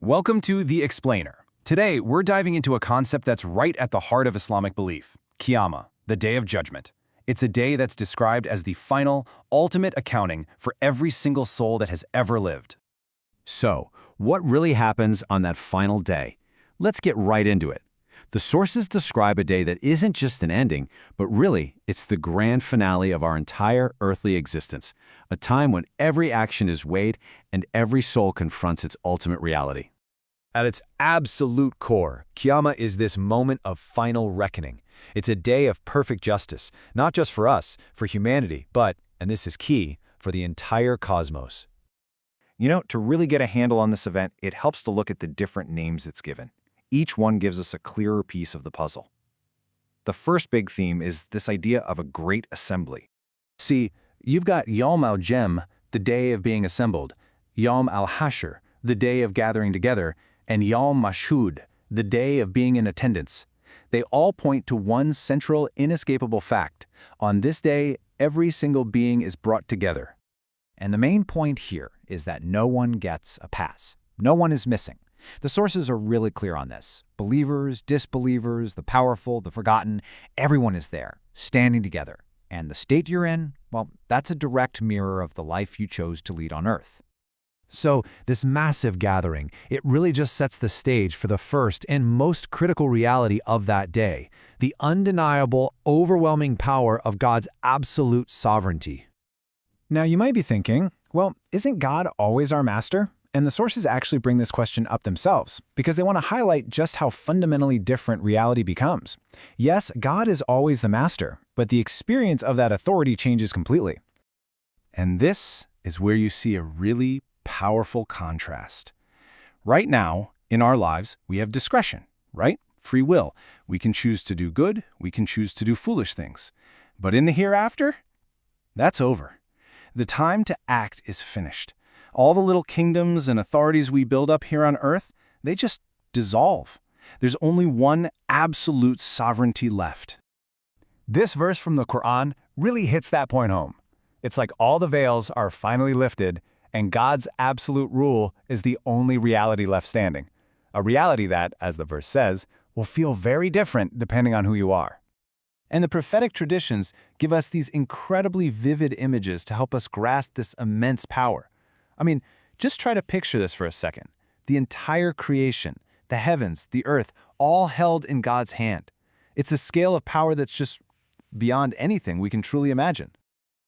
Welcome to The Explainer. Today, we're diving into a concept that's right at the heart of Islamic belief, Qiyamah, the Day of Judgment. It's a day that's described as the final, ultimate accounting for every single soul that has ever lived. So, what really happens on that final day? Let's get right into it. The sources describe a day that isn't just an ending, but really, it's the grand finale of our entire earthly existence, a time when every action is weighed and every soul confronts its ultimate reality. At its absolute core, Qiyamah is this moment of final reckoning. It's a day of perfect justice, not just for us, for humanity, but, and this is key, for the entire cosmos. To really get a handle on this event, it helps to look at the different names it's given. Each one gives us a clearer piece of the puzzle. The first big theme is this idea of a great assembly. See, you've got Yawm al-Jem, the day of being assembled, Yawm al-Hashr, the day of gathering together, and Yawm Mashhud, the day of being in attendance. They all point to one central, inescapable fact. On this day, every single being is brought together. And the main point here is that no one gets a pass. No one is missing. The sources are really clear on this. Believers, disbelievers, the powerful, the forgotten, everyone is there, standing together. And the state you're in, well, that's a direct mirror of the life you chose to lead on Earth. So, this massive gathering, it really just sets the stage for the first and most critical reality of that day, the undeniable, overwhelming power of God's absolute sovereignty. Now, you might be thinking, well, isn't God always our master? And the sources actually bring this question up themselves, because they want to highlight just how fundamentally different reality becomes. Yes, God is always the master, but the experience of that authority changes completely. And this is where you see a really powerful contrast. Right now, in our lives, we have discretion, right? Free will. We can choose to do good, we can choose to do foolish things. But in the hereafter, that's over. The time to act is finished. All the little kingdoms and authorities we build up here on Earth, they just dissolve. There's only one absolute sovereignty left. This verse from the Quran really hits that point home. It's like all the veils are finally lifted, and God's absolute rule is the only reality left standing. A reality that, as the verse says, will feel very different depending on who you are. And the prophetic traditions give us these incredibly vivid images to help us grasp this immense power. I mean, just try to picture this for a second. The entire creation, the heavens, the earth, all held in God's hand. It's a scale of power that's just beyond anything we can truly imagine.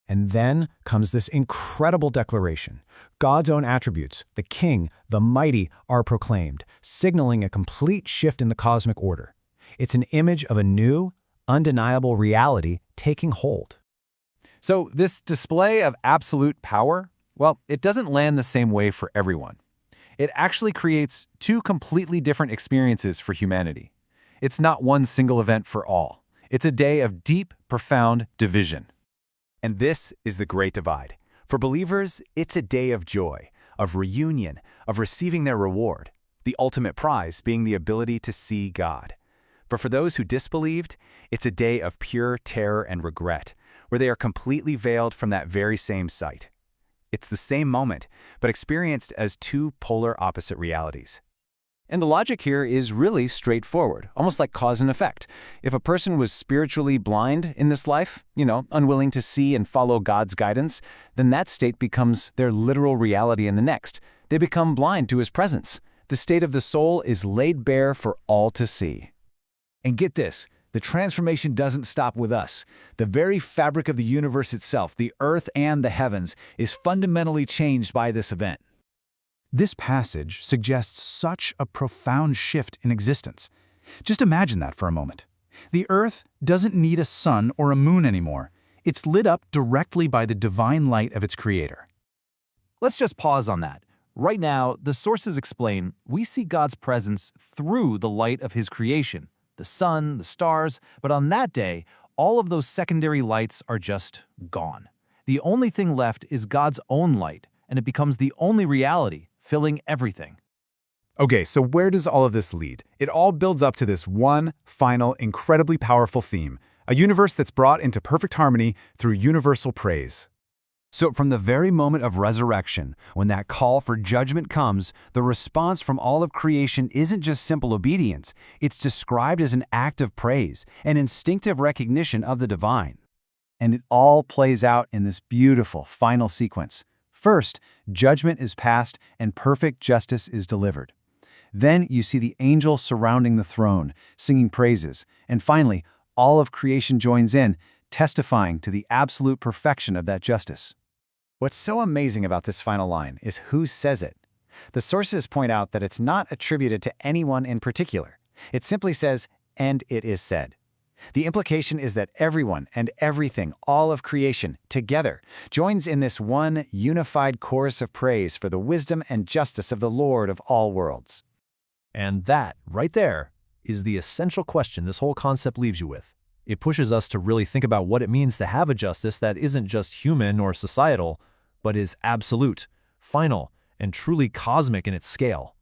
And then comes this incredible declaration. God's own attributes, the king, the mighty, are proclaimed, signaling a complete shift in the cosmic order. It's an image of a new, undeniable reality taking hold. So this display of absolute power, well, it doesn't land the same way for everyone. It actually creates two completely different experiences for humanity. It's not one single event for all. It's a day of deep, profound division. And this is the Great Divide. For believers, it's a day of joy, of reunion, of receiving their reward, the ultimate prize being the ability to see God. But for those who disbelieved, it's a day of pure terror and regret, where they are completely veiled from that very same sight. It's the same moment, but experienced as two polar opposite realities. And the logic here is really straightforward, almost like cause and effect. If a person was spiritually blind in this life, unwilling to see and follow God's guidance, then that state becomes their literal reality in the next. They become blind to His presence. The state of the soul is laid bare for all to see. And get this, the transformation doesn't stop with us. The very fabric of the universe itself, the earth and the heavens, is fundamentally changed by this event. This passage suggests such a profound shift in existence. Just imagine that for a moment. The Earth doesn't need a sun or a moon anymore. It's lit up directly by the divine light of its creator. Let's just pause on that. Right now, the sources explain we see God's presence through the light of His creation, the sun, the stars, but on that day, all of those secondary lights are just gone. The only thing left is God's own light, and it becomes the only reality, filling everything. Okay, so where does all of this lead? It all builds up to this one, final, incredibly powerful theme, a universe that's brought into perfect harmony through universal praise. So from the very moment of resurrection, when that call for judgment comes, the response from all of creation isn't just simple obedience. It's described as an act of praise, an instinctive recognition of the divine. And it all plays out in this beautiful final sequence. First, judgment is passed and perfect justice is delivered. Then you see the angels surrounding the throne, singing praises. And finally, all of creation joins in, testifying to the absolute perfection of that justice. What's so amazing about this final line is who says it. The sources point out that it's not attributed to anyone in particular. It simply says, "and it is said." The implication is that everyone and everything, all of creation, together, joins in this one unified chorus of praise for the wisdom and justice of the Lord of all worlds. And that, right there, is the essential question this whole concept leaves you with. It pushes us to really think about what it means to have a justice that isn't just human or societal, but is absolute, final, and truly cosmic in its scale.